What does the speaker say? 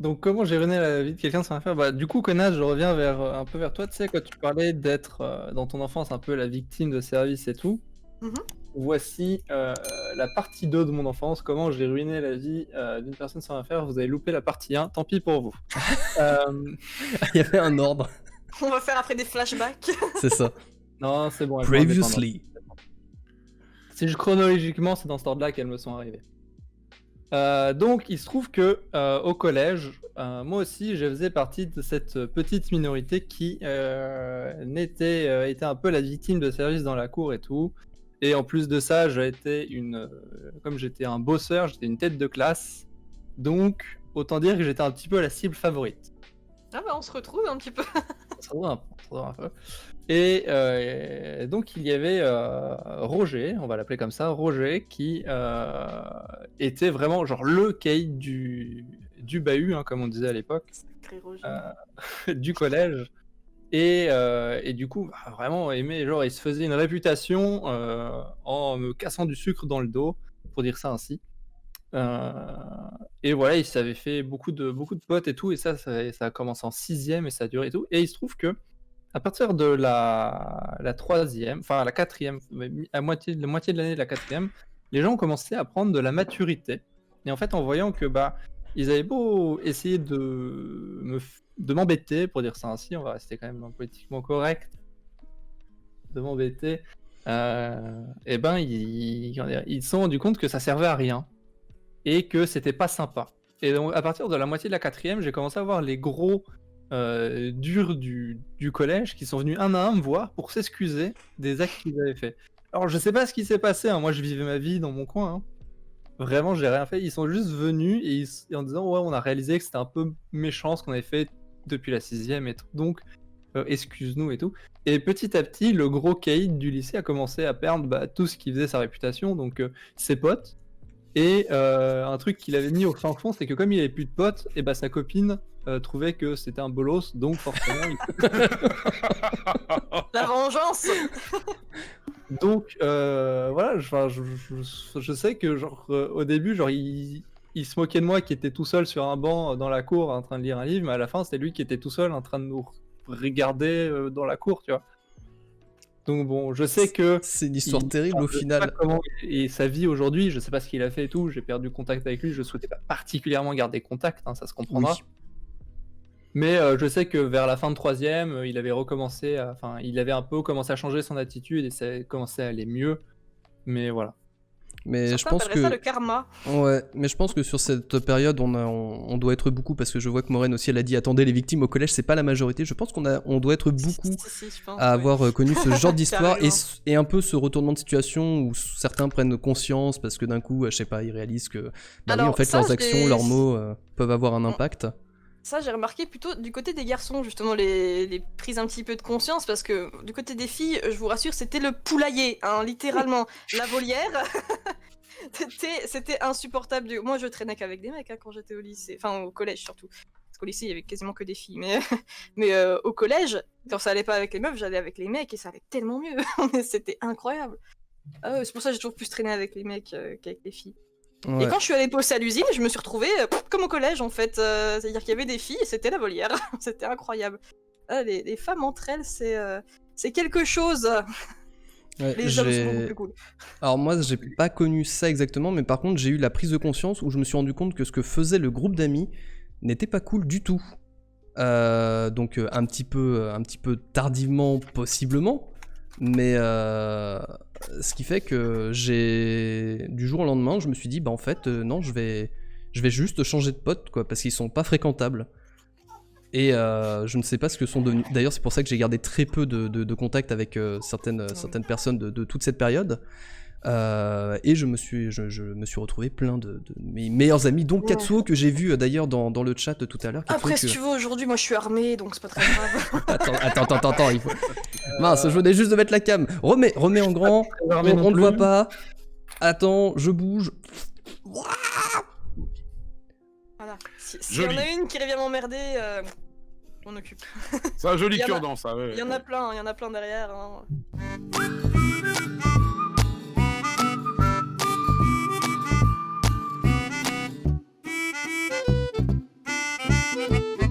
Donc comment j'ai ruiné la vie de quelqu'un sans rien faire? Bah, du coup, connasse, je reviens un peu vers toi. Tu sais, quand tu parlais d'être, dans ton enfance un peu la victime de service et tout, Mmh. voici, la partie 2 de mon enfance, comment j'ai ruiné la vie, d'une personne sans rien faire. Vous avez loupé la partie 1, tant pis pour vous. Hem, Il y avait un ordre, On va faire après des flashbacks. c'est ça. non, c'est bon, elles sont indépendantes. Previously. C'est juste chronologiquement, c'est dans cet ordre-là qu'elles me sont arrivées. Donc il se trouve que, au collège, moi aussi je faisais partie de cette petite minorité qui, était un peu la victime de service dans la cour et tout. Et en plus de ça, comme j'étais un bosseur, j'étais une tête de classe, donc autant dire que j'étais un petit peu la cible favorite. Ah bah, on se retrouve un petit peu. Ça se voit un peu. Et donc il y avait, Roger, on va l'appeler comme ça, Roger qui, était vraiment genre le caïd du bahut, hein, comme on disait à l'époque, Sacré Roger. du collège. Et du coup, bah, vraiment aimé, genre il se faisait une réputation, en me cassant du sucre dans le dos, pour dire ça ainsi. Heu et voilà, il s'avait fait beaucoup de potes et tout, et ça a commencé en 6e et ça a duré et tout. Et il se trouve que à partir de la 3e, enfin la 4e, à la moitié de l'année de la 4e, les gens ont commencé à prendre de la maturité. Et en fait, en voyant que, bah, ils avaient beau essayer de m'embêter, pour dire ça ainsi, on va rester quand même dans le politiquement correct, de m'embêter, et ben, ils se sont rendus compte que ça servait à rien et que c'était pas sympa. Et donc à partir de la moitié de la 4e, j'ai commencé à voir les gros, durs du collège qui sont venus un à un me voir pour s'excuser des actes qu'ils avaient faits. Alors je sais pas ce qui s'est passé, hein, moi je vivais ma vie dans mon coin, hein. Vraiment, j'ai rien fait. Ils sont juste venus et en disant: «Ouais, on a réalisé que c'était un peu méchant ce qu'on avait fait depuis la 6e et tout, donc excuse-nous» et tout. Et petit à petit, le gros caïd du lycée a commencé à perdre, bah, tout ce qui faisait sa réputation, donc ses potes. Et un truc qu'il avait mis au fin fond, c'est que comme il avait plus de potes, et bah, sa copine, trouvait que c'était un bolos, donc forcément il La vengeance. donc voilà, enfin je sais que genre, au début, genre il se moquait de moi qui était tout seul sur un banc, dans la cour en train de lire un livre, mais à la fin, c'était lui qui était tout seul en train de nous regarder, dans la cour, tu vois? Donc bon, je sais que C'est une histoire il terrible au je sais pas final. comment est sa vie aujourd'hui, je sais pas ce qu'il a fait et tout, j'ai perdu contact avec lui, je souhaitais pas particulièrement garder contact, hein, ça se comprendra. Oui. Mais je sais que vers la fin de 3e, il avait recommencé il avait un peu commencé à changer son attitude et ça a commencé à aller mieux, mais voilà. Mais je Certains pense appelleraient ça que le karma. ouais, mais je pense que sur cette période, on doit être beaucoup, parce que je vois que Maureen aussi, elle a dit, attendez, les victimes au collège, c'est pas la majorité. Je pense on doit être beaucoup Si, je pense, à ouais. avoir connu ce genre d'histoire Carrément. et un peu ce retournement de situation où certains prennent conscience parce que d'un coup, je sais pas, ils réalisent que, bah oui, en Alors fait, ça, leurs actions, leurs mots peuvent avoir un impact. Ça, j'ai remarqué plutôt du côté des garçons, justement, les prises un petit peu de conscience, parce que du côté des filles, je vous rassure, c'était le poulailler, hein, littéralement. La volière, c'était insupportable. Moi, je traînais qu'avec des mecs, hein, quand j'étais au lycée, enfin au collège surtout. Parce qu'au lycée, il y avait quasiment que des filles. Mais au collège, quand ça allait pas avec les meufs, j'allais avec les mecs et ça allait tellement mieux. Mais c'était incroyable. Ah ouais, c'est pour ça que j'ai toujours plus traîné avec les mecs qu'avec les filles. Ouais. Et quand je suis allée bosser à l'usine, je me suis retrouvée comme au collège en fait. C'est-à-dire qu'il y avait des filles et c'était la volière. C'était incroyable. Ah, les femmes entre elles, c'est quelque chose. Ouais, Les hommes sont beaucoup plus cool. Alors moi, j'ai pas connu ça exactement, mais par contre, j'ai eu la prise de conscience où je me suis rendu compte que ce que faisait le groupe d'amis n'était pas cool du tout. Donc un petit peu tardivement, possiblement, mais ce qui fait que du jour au lendemain, je me suis dit, bah en fait, non, je vais juste changer de pote, quoi, parce qu'ils sont pas fréquentables. Et je ne sais pas ce que sont devenus. D'ailleurs, c'est pour ça que j'ai gardé très peu de contact avec certaines personnes de toute cette période. Et je me suis retrouvé plein de mes meilleurs amis, dont Katsuo, que j'ai vu d'ailleurs dans le chat tout à l'heure. Après, si tu veux, aujourd'hui, moi je suis armée, donc c'est pas très grave. Attends, il faut... Mince, je venais juste de mettre la cam. Remets en grand, on ne voit pas. Attends, je bouge. Voilà. Si y en a une qui revient m'emmerder, on occupe. C'est un joli cure-dent, ça. Il y en a plein derrière. Hein. Ciao.